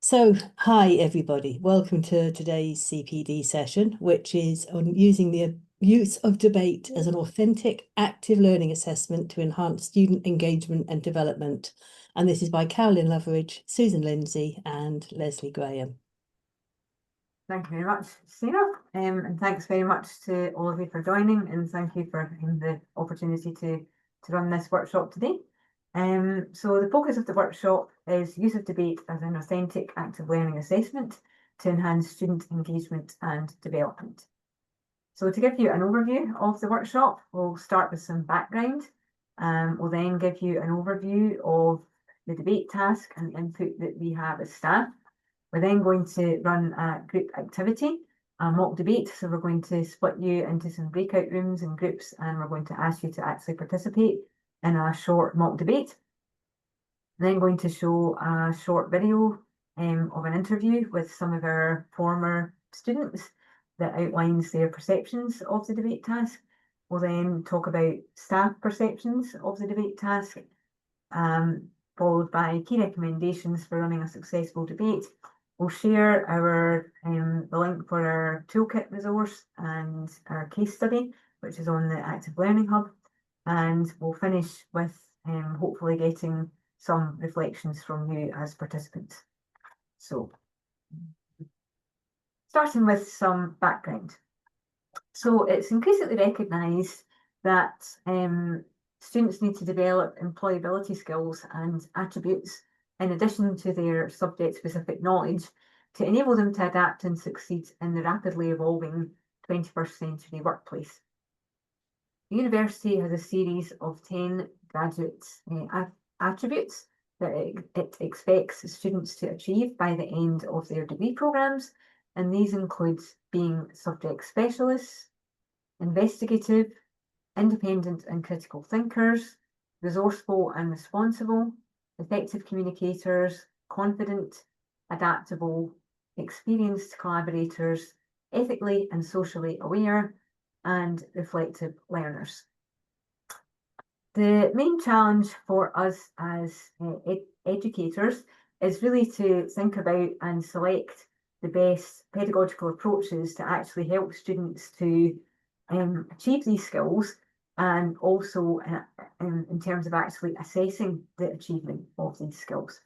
Hi everybody. Welcome to today's CPD session, which is on using the use of debate as an authentic, active learning assessment to enhance student engagement and development. And this is by Carolyn Loveridge, Susan Lindsay, and Lesley Graham. Thank you very much, Sarah, and thanks very much to all of you for joining, and thank you for the opportunity to run this workshop today. So the focus of the workshop is use of debate as an authentic active learning assessment to enhance student engagement and development. So to give you an overview of the workshop, we'll start with some background. We'll then give you an overview of the debate task and input that we have as staff. We're then going to run a group activity, a mock debate. So we're going to split you into some breakout rooms and groups, and we're going to ask you to actually participate in a short mock debate. I'm then going to show a short video of an interview with some of our former students that outlines their perceptions of the debate task. We'll then talk about staff perceptions of the debate task, followed by key recommendations for running a successful debate. We'll share the link for our toolkit resource and our case study, which is on the Active Learning Hub. And we'll finish with hopefully getting some reflections from you as participants. So, starting with some background. So it's increasingly recognised that students need to develop employability skills and attributes in addition to their subject-specific knowledge to enable them to adapt and succeed in the rapidly evolving 21st century workplace. The university has a series of 10 graduate attributes that it expects students to achieve by the end of their degree programmes, and these include being subject specialists, investigative, independent and critical thinkers, resourceful and responsible, effective communicators, confident, adaptable, experienced collaborators, ethically and socially aware, and reflective learners. The main challenge for us as educators is really to think about and select the best pedagogical approaches to actually help students to achieve these skills, and also in terms of actually assessing the achievement of these skills.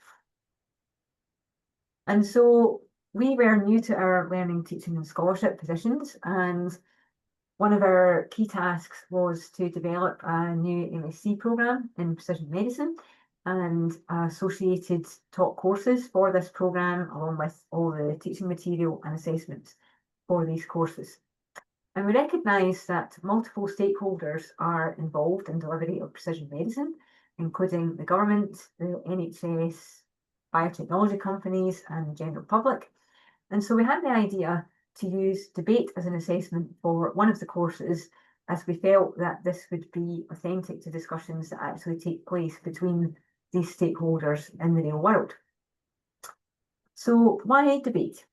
And so we were new to our learning, teaching and scholarship positions, and one of our key tasks was to develop a new MSc programme in precision medicine and associated top courses for this programme, along with all the teaching material and assessments for these courses. And we recognise that multiple stakeholders are involved in delivery of precision medicine, including the government, the NHS, biotechnology companies, and the general public. And so we had the idea to use debate as an assessment for one of the courses, as we felt that this would be authentic to discussions that actually take place between these stakeholders in the real world. So why debate?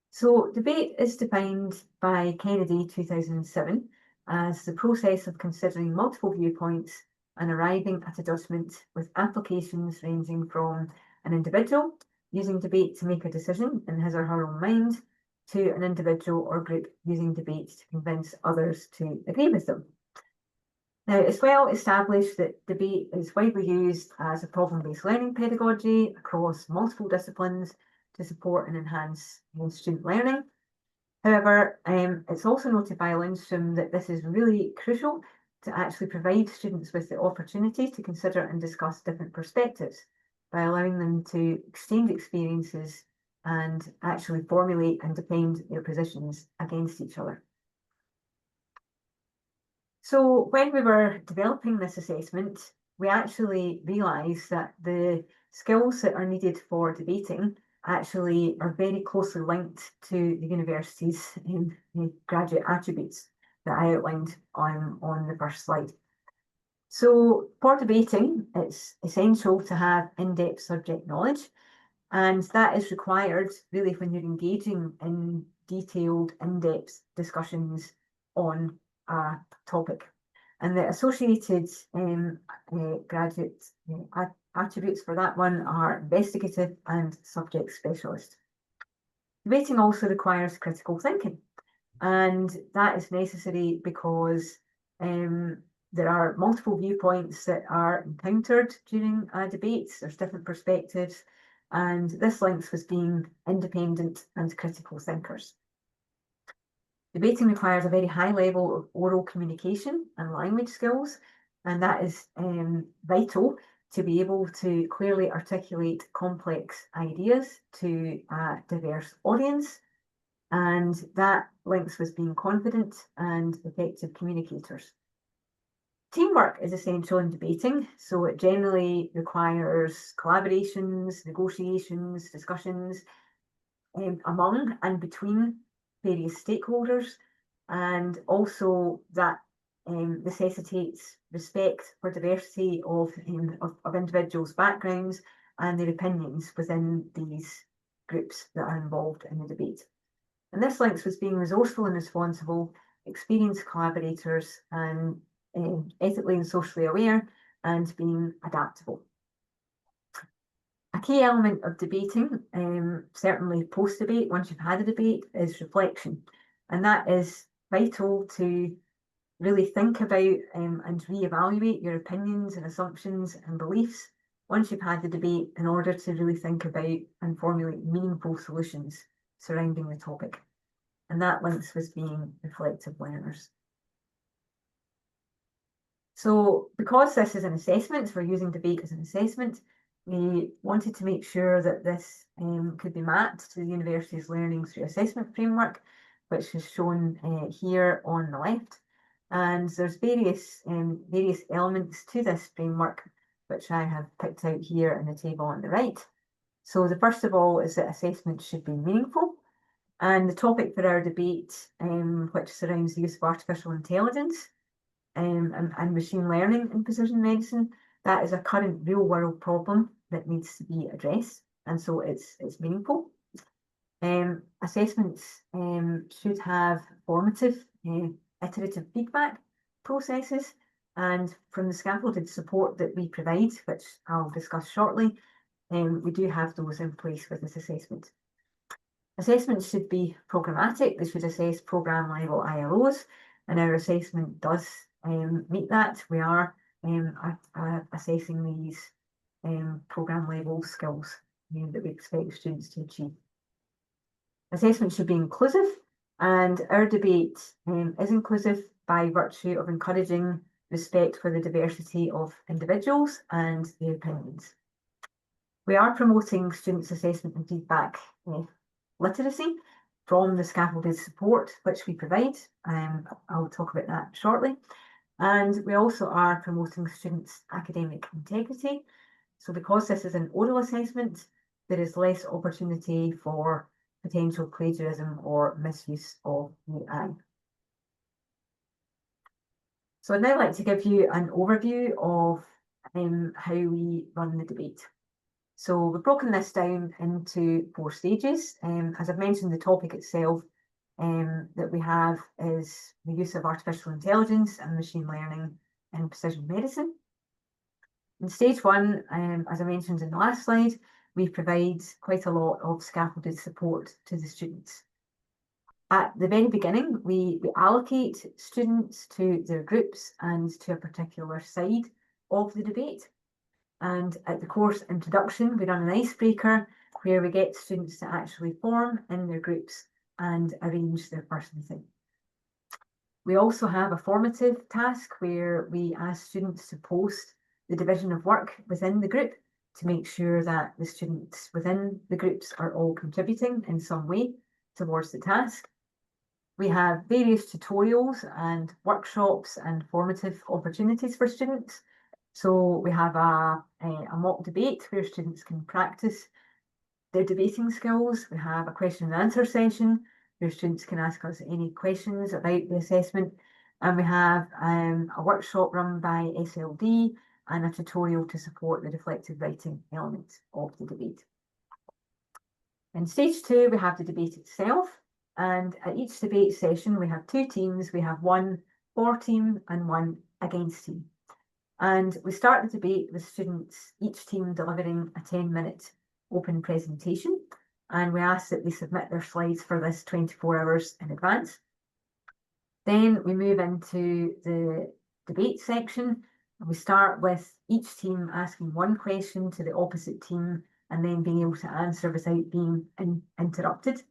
So debate is defined by Kennedy 2007 as the process of considering multiple viewpoints and arriving at a judgment, with applications ranging from an individual using debate to make a decision in his or her own mind, to an individual or group using debate to convince others to agree with them. Now, it's well established that debate is widely used as a problem-based learning pedagogy across multiple disciplines to support and enhance student learning. However, it's also noted by Lindstrom that this is really crucial to actually provide students with the opportunity to consider and discuss different perspectives by allowing them to exchange experiences and actually formulate and defend their positions against each other. So when we were developing this assessment, we actually realised that the skills that are needed for debating actually are very closely linked to the university's graduate attributes that I outlined on the first slide. So for debating, it's essential to have in-depth subject knowledge, and that is required really when you're engaging in detailed, in-depth discussions on a topic. And the associated graduate attributes for that one are investigative and subject specialist. Debating also requires critical thinking, and that is necessary because there are multiple viewpoints that are encountered during a debate. There's different perspectives, and this links with being independent and critical thinkers. Debating requires a very high level of oral communication and language skills, and that is vital to be able to clearly articulate complex ideas to a diverse audience, and that links with being confident and effective communicators. Teamwork is essential in debating, so it generally requires collaborations, negotiations, discussions among and between various stakeholders, and also that necessitates respect for diversity of individuals' backgrounds and their opinions within these groups that are involved in the debate. And this links with being resourceful and responsible, experienced collaborators, and ethically and socially aware, and being adaptable. A key element of debating, certainly post-debate, once you've had a debate, is reflection. And that is vital to really think about and re-evaluate your opinions and assumptions and beliefs once you've had the debate, in order to really think about and formulate meaningful solutions surrounding the topic. And that links with being reflective learners. So because this is an assessment, we're using debate as an assessment, we wanted to make sure that this could be mapped to the university's learning through assessment framework, which is shown here on the left. And there's various elements to this framework, which I have picked out here in the table on the right. So the first of all is that assessment should be meaningful. And the topic for our debate, which surrounds the use of artificial intelligence and machine learning in precision medicine, that is a current real world problem that needs to be addressed. And so it's meaningful. Assessments should have formative, iterative feedback processes. And from the scaffolded support that we provide, which I'll discuss shortly, we do have those in place with this assessment. Assessments should be programmatic. They should assess programme level ILOs, and our assessment does meet that. We are assessing these programme level skills that we expect students to achieve. Assessment should be inclusive, and our debate is inclusive by virtue of encouraging respect for the diversity of individuals and their opinions. We are promoting students' assessment and feedback literacy from the scaffolded support which we provide. I'll talk about that shortly. And we also are promoting students' academic integrity. So because this is an oral assessment, there is less opportunity for potential plagiarism or misuse of AI. So I'd now like to give you an overview of how we run the debate. So we've broken this down into 4 stages. As I've mentioned, the topic itself that we have is the use of artificial intelligence and machine learning in precision medicine. In stage 1, as I mentioned in the last slide, we provide quite a lot of scaffolded support to the students. At the very beginning, we allocate students to their groups and to a particular side of the debate. And at the course introduction, we run an icebreaker where we get students to actually form in their groups and arrange their first meeting. We also have a formative task where we ask students to post the division of work within the group to make sure that the students within the groups are all contributing in some way towards the task. We have various tutorials and workshops and formative opportunities for students. So we have a mock debate where students can practice their debating skills. We have a question and answer session where students can ask us any questions about the assessment. And we have a workshop run by SLD and a tutorial to support the reflective writing element of the debate. In stage 2, we have the debate itself. And at each debate session, we have 2 teams. We have one for team and one against team. And we start the debate with students, each team delivering a 10-minute open presentation. And we ask that they submit their slides for this 24 hours in advance. Then we move into the debate section. We start with each team asking one question to the opposite team and then being able to answer without being interrupted.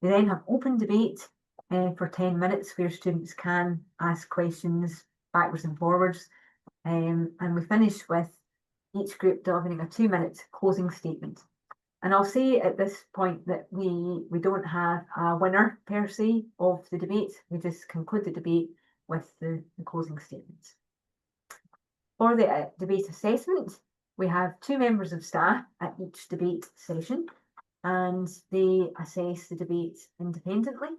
We then have open debate for 10 minutes where students can ask questions backwards and forwards. And we finish with each group delivering a 2-minute closing statement. And I'll say at this point that we don't have a winner per se of the debate. We just conclude the debate with the closing statements. For the debate assessment, we have 2 members of staff at each debate session, and they assess the debate independently.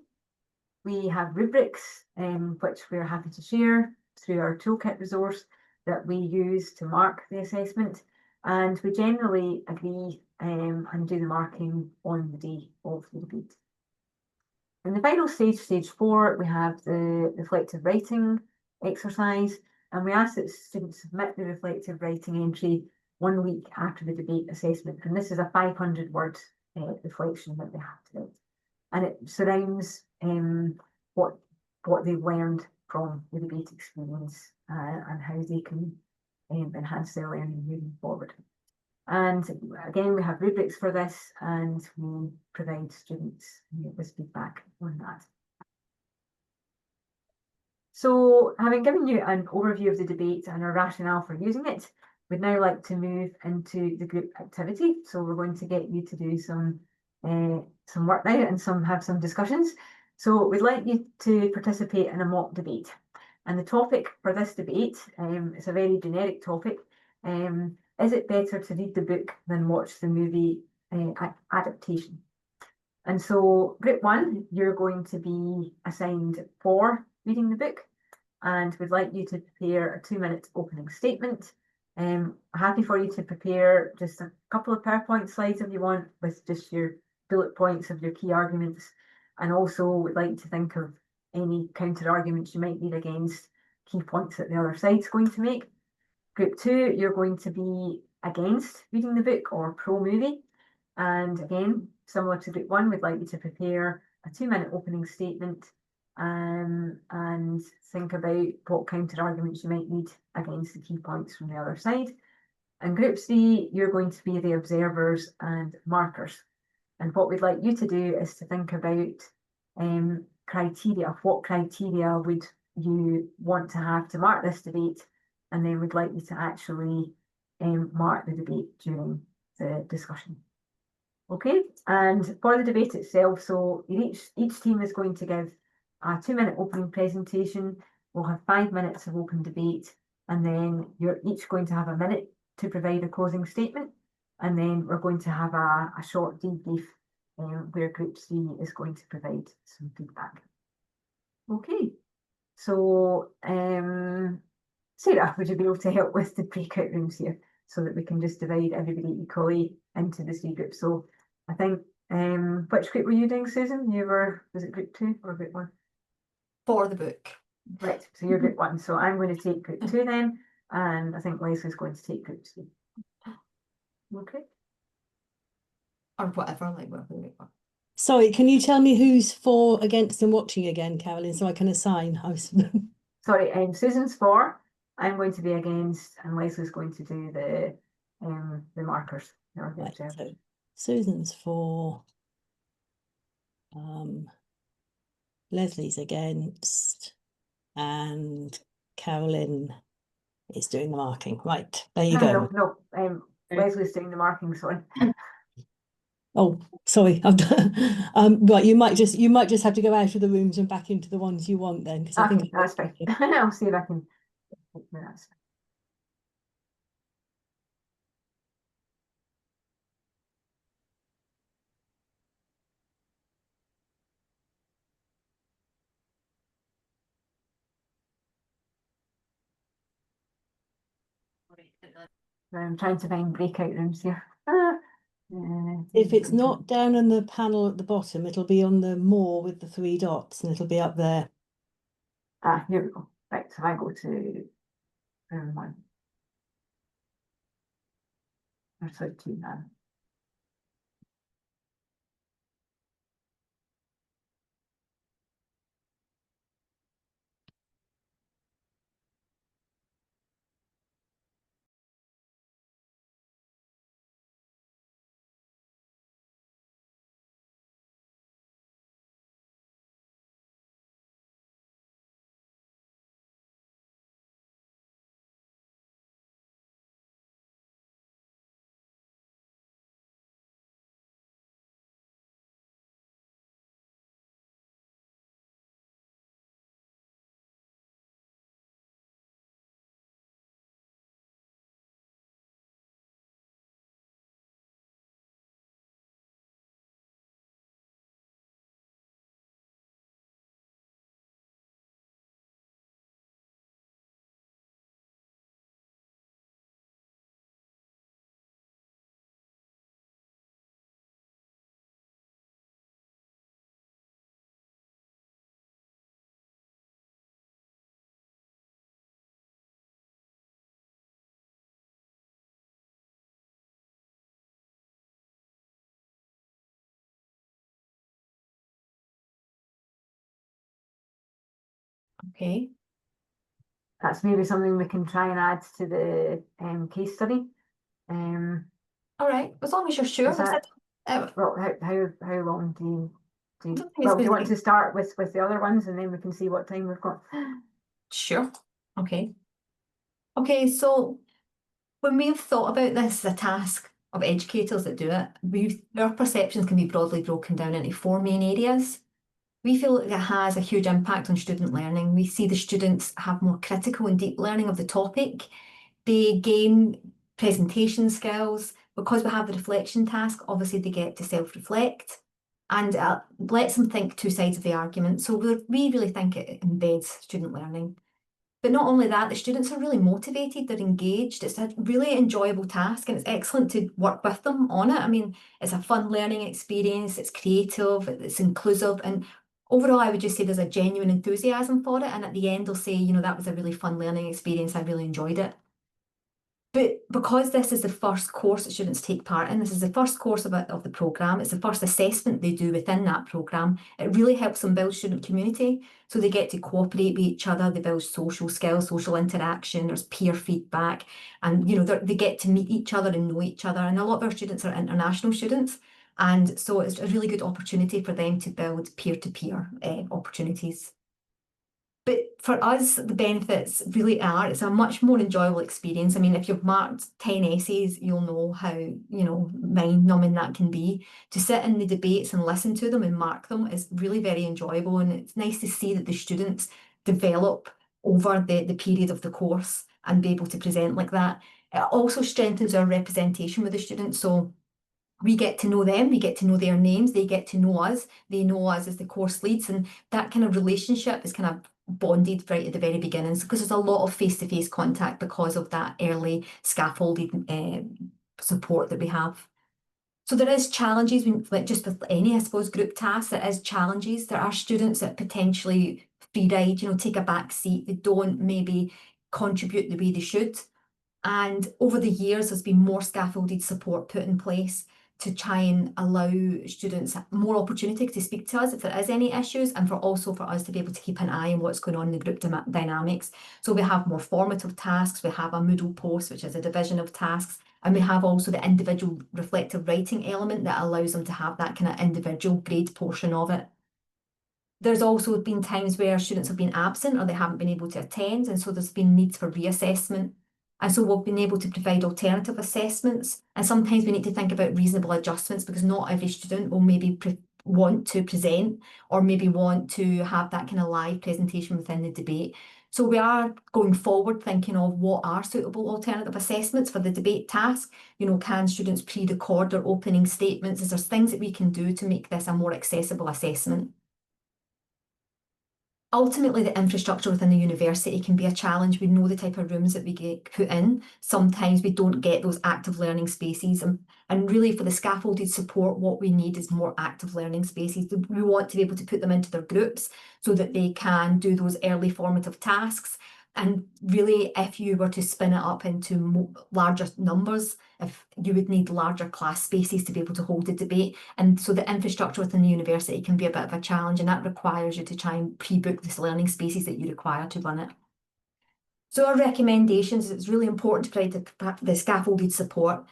We have rubrics, which we're happy to share through our toolkit resource that we use to mark the assessment, and we generally agree and do the marking on the day of the debate. In the final stage, stage 4, we have the reflective writing exercise, and we ask that students submit the reflective writing entry 1 week after the debate assessment, and this is a 500-word reflection that they have to write, and it surrounds what they've learned from the debate experience and how they can enhance their learning moving forward. And again, we have rubrics for this, and we provide students with feedback on that. So, having given you an overview of the debate and our rationale for using it, we'd now like to move into the group activity. So we're going to get you to do some work now and have some discussions. So we'd like you to participate in a mock debate. And the topic for this debate is a very generic topic. Is it better to read the book than watch the movie adaptation? And so group 1, you're going to be assigned for reading the book, and we'd like you to prepare a 2-minute opening statement. Happy for you to prepare just a couple of PowerPoint slides if you want, with just your bullet points of your key arguments. And also we'd like to think of any counter arguments you might need against key points that the other side's going to make. Group 2, you're going to be against reading the book or pro-movie. And again, similar to group 1, we'd like you to prepare a 2-minute opening statement and think about what counter arguments you might need against the key points from the other side. And group 3, you're going to be the observers and markers. And what we'd like you to do is to think about criteria. What criteria would you want to have to mark this debate? And then we'd like you to actually mark the debate during the discussion. Okay, and for the debate itself, so each team is going to give a 2-minute opening presentation. We'll have 5 minutes of open debate, and then you're each going to have a minute to provide a closing statement, and then we're going to have a short debrief where group 3 is going to provide some feedback. Okay, so Sarah, would you be able to help with the breakout rooms here so that we can just divide everybody equally into the 3 groups? So I think, which group were you doing, Susan? Was it group 2 or group 1? For the book. Right, so you're group 1. So I'm going to take group 2 then, and I think Lesley's going to take group 3. Okay. Or whatever, like whatever the book. Sorry, can you tell me who's for, against and watching again, Carolyn, so I can assign? Sorry, Susan's for, I'm going to be against, and Lesley's going to do the markers. Right, so Susan's for, Lesley's against, and Carolyn is doing the marking. Right, there you go. No, Lesley's doing the marking, sorry. Oh, sorry, I've done. Right, you might just have to go out of the rooms and back into the ones you want then, because I think that's fine. I'll see if I can. That's fine. I'm trying to find breakout rooms here. If it's not down on the panel at the bottom, it'll be on the more with the 3 dots, and it'll be up there. Here we go. Right, so I go to room 1. or sorry, 2 now. Okay. That's maybe something we can try and add to the case study. All right. As long as you're sure. Is that- Uh, Well, how long do you I don't think it's well, do you want really- to start with the other ones and then we can see what time we've got? Sure. Okay. Okay, so when we've thought about this as a task of educators that do it, our perceptions can be broadly broken down into 4 main areas. We feel that it has a huge impact on student learning. We see the students have more critical and deep learning of the topic. They gain presentation skills. Because we have the reflection task, obviously they get to self-reflect and lets them think 2 sides of the argument. So we really think it embeds student learning. But not only that, the students are really motivated, they're engaged. It's a really enjoyable task and it's excellent to work with them on it. I mean, it's a fun learning experience, it's creative, it's inclusive, and overall, I would just say there's a genuine enthusiasm for it. And at the end, they'll say, you know, that was a really fun learning experience, I really enjoyed it. But because this is the first course that students take part in, this is the first course of the programme, it's the first assessment they do within that programme, it really helps them build student community. So they get to cooperate with each other, they build social skills, social interaction, there's peer feedback, and you know, they get to meet each other and know each other. And a lot of our students are international students, and so it's a really good opportunity for them to build peer-to-peer opportunities. But for us, the benefits really are, it's a much more enjoyable experience. I mean, if you've marked 10 essays, you'll know how, you know, mind-numbing that can be. To sit in the debates and listen to them and mark them is really very enjoyable. And it's nice to see that the students develop over the period of the course and be able to present like that. It also strengthens our representation with the students. So we get to know them, we get to know their names, they get to know us, they know us as the course leads, and that kind of relationship is kind of bonded right at the very beginning, because there's a lot of face-to-face contact because of that early scaffolded support that we have. So there is challenges, like just with any, I suppose, group tasks, there is challenges. There are students that potentially free ride, you know, take a back seat, they don't maybe contribute the way they should. And over the years, there's been more scaffolded support put in place to try and allow students more opportunity to speak to us if there is any issues, and for us to be able to keep an eye on what's going on in the group dynamics. So we have more formative tasks, we have a Moodle post, which is a division of tasks, and we have also the individual reflective writing element that allows them to have that kind of individual grade portion of it. There's also been times where students have been absent or they haven't been able to attend, and so there's been needs for reassessment. And so we've been able to provide alternative assessments. And sometimes we need to think about reasonable adjustments, because not every student will maybe want to present or maybe want to have that kind of live presentation within the debate. So we are going forward thinking of what are suitable alternative assessments for the debate task. You know, can students pre-record their opening statements? Is there things that we can do to make this a more accessible assessment? Ultimately, the infrastructure within the university can be a challenge. We know the type of rooms that we get put in. Sometimes we don't get those active learning spaces. And really for the scaffolded support, what we need is more active learning spaces. We want to be able to put them into their groups so that they can do those early formative tasks. And really, if you were to spin it up into larger numbers, if you would need larger class spaces to be able to hold the debate. And so the infrastructure within the university can be a bit of a challenge, and that requires you to try and pre-book the learning spaces that you require to run it. So our recommendations, it's really important to provide the scaffolded support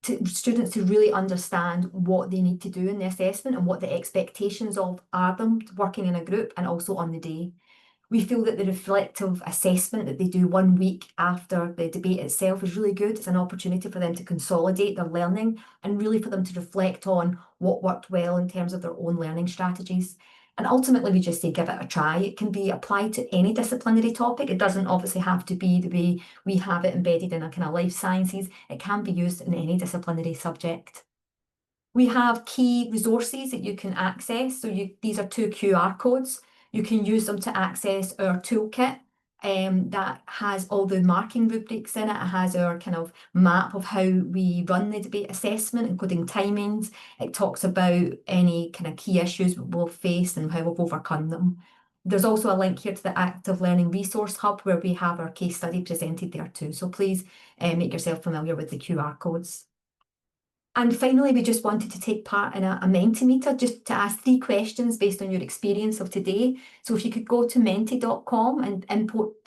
to students to really understand what they need to do in the assessment and what the expectations are them working in a group and also on the day. We feel that the reflective assessment that they do 1 week after the debate itself is really good. It's an opportunity for them to consolidate their learning and really for them to reflect on what worked well in terms of their own learning strategies. And ultimately, we just say give it a try. It can be applied to any disciplinary topic. It doesn't obviously have to be the way we have it embedded in a kind of life sciences. It can be used in any disciplinary subject. We have key resources that you can access. So these are 2 QR codes. You can use them to access our toolkit that has all the marking rubrics in it. It has our kind of map of how we run the debate assessment, including timings. It talks about any kind of key issues we'll face and how we've overcome them. There's also a link here to the Active Learning Resource Hub where we have our case study presented there too. So please make yourself familiar with the QR codes. And finally, we just wanted to take part in a Mentimeter just to ask 3 questions based on your experience of today. So if you could go to menti.com and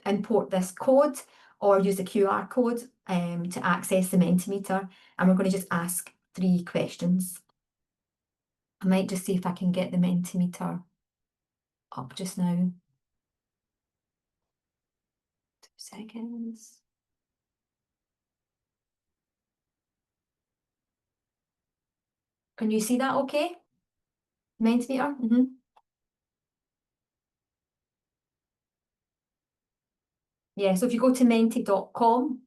import this code or use the QR code to access the Mentimeter. And we're going to just ask 3 questions. I might just see if I can get the Mentimeter up just now. 2 seconds. Can you see that okay? Mentimeter? Yeah, so if you go to menti.com,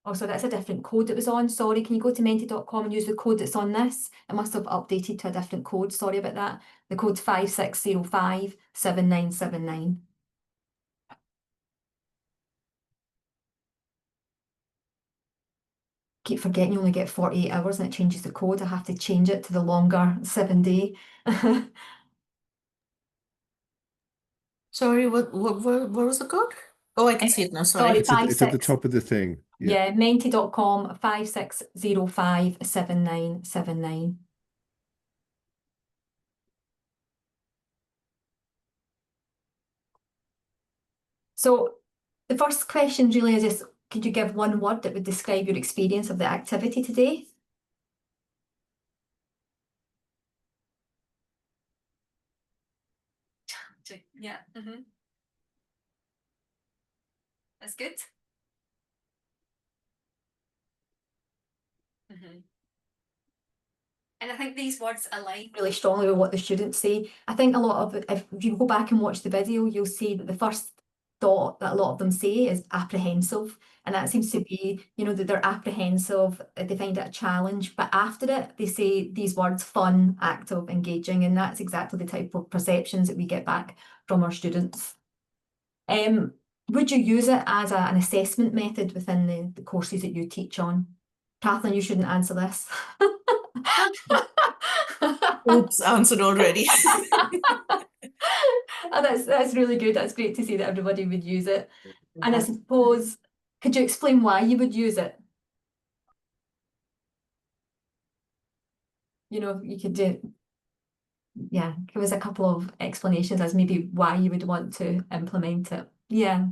oh, so that's a different code that was on. Sorry, can you go to menti.com and use the code that's on this? It must have updated to a different code. Sorry about that. The code's 56057979. Keep forgetting you only get 48 hours and it changes the code. I have to change it to the longer 7-day. Sorry, what was the code? Oh, I can see it now. Sorry. Sorry, It's at the top of the thing. Yeah, menti.com 56057979. So the first question really is just, could you give one word that would describe your experience of the activity today? Yeah. That's good. And I think these words align really strongly with what the students say. I think a lot of it, if you go back and watch the video, you'll see that the first thought that a lot of them say is apprehensive. And that seems to be, that they're apprehensive, they find it a challenge. But after it, they say these words, fun, active, engaging. And that's exactly the type of perceptions that we get back from our students. Would you use it as an assessment method within the courses that you teach on? Kathleen, you shouldn't answer this. Oops, answered already. Oh, that's really good. That's great to see that everybody would use it. And I suppose, could you explain why you would use it? You could give us a couple of explanations as maybe why you would want to implement it. Yeah.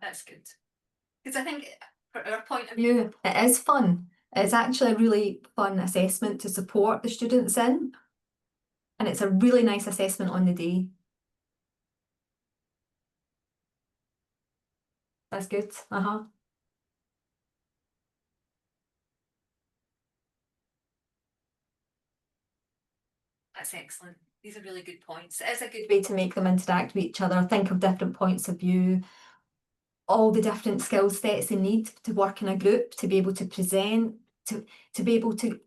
That's good. Because I think from our point of view, it is fun. It's actually a really fun assessment to support the students in. And it's a really nice assessment on the day. That's good. That's excellent. These are really good points. It is a good way to make them interact with each other, think of different points of view, all the different skill sets they need to work in a group, to be able to present, to be able to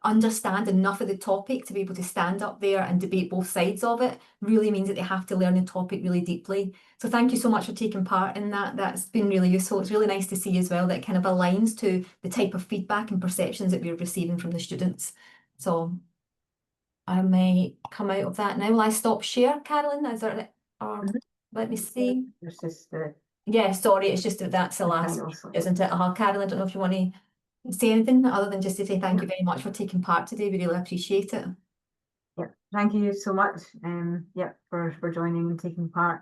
understand enough of the topic to be able to stand up there and debate both sides of it really means that they have to learn the topic really deeply. So thank you so much for taking part in that. That's been really useful. It's really nice to see as well that it kind of aligns to the type of feedback and perceptions that we're receiving from the students. So I may come out of that now. Will I stop share, Carolyn? Is there, or Mhm. let me see. There's just the Yeah, sorry, it's just that that's the last, title slide. isn't it? Carolyn, I don't know if you want to say anything other than just to say thank you very much for taking part today. We really appreciate it. Yeah, thank you so much. Yeah, for joining and taking part.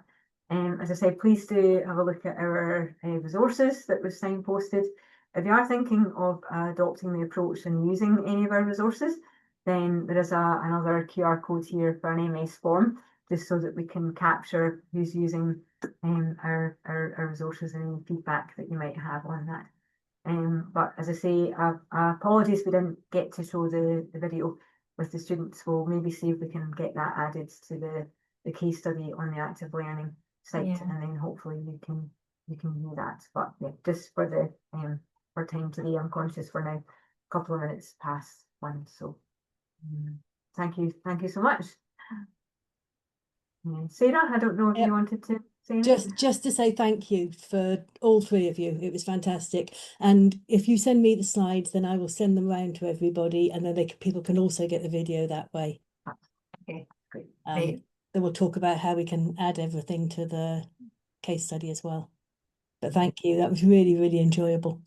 As I said, please do have a look at our resources that was signposted. If you are thinking of adopting the approach and using any of our resources, then there is another QR code here for an MS form, just so that we can capture who's using our resources and any feedback that you might have on that. But as I say, apologies we didn't get to show the video with the students. We'll maybe see if we can get that added to the case study on the active learning site, Yeah. and then hopefully you can view that. But yeah, just for the for time today, I'm conscious we're now a couple of minutes past 1. So thank you so much. Sarah, I don't know if Yep. you wanted to say anything. Just to say thank you for all 3 of you. It was fantastic. And if you send me the slides, then I will send them round to everybody, and then people can also get the video that way. Okay, Great. great. Then we'll talk about how we can add everything to the case study as well. But thank you. That was really, really enjoyable.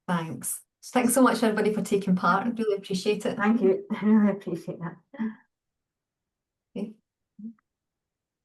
Thanks. Thanks so much, everybody, for taking part. I really appreciate it. Thank you. I really appreciate that.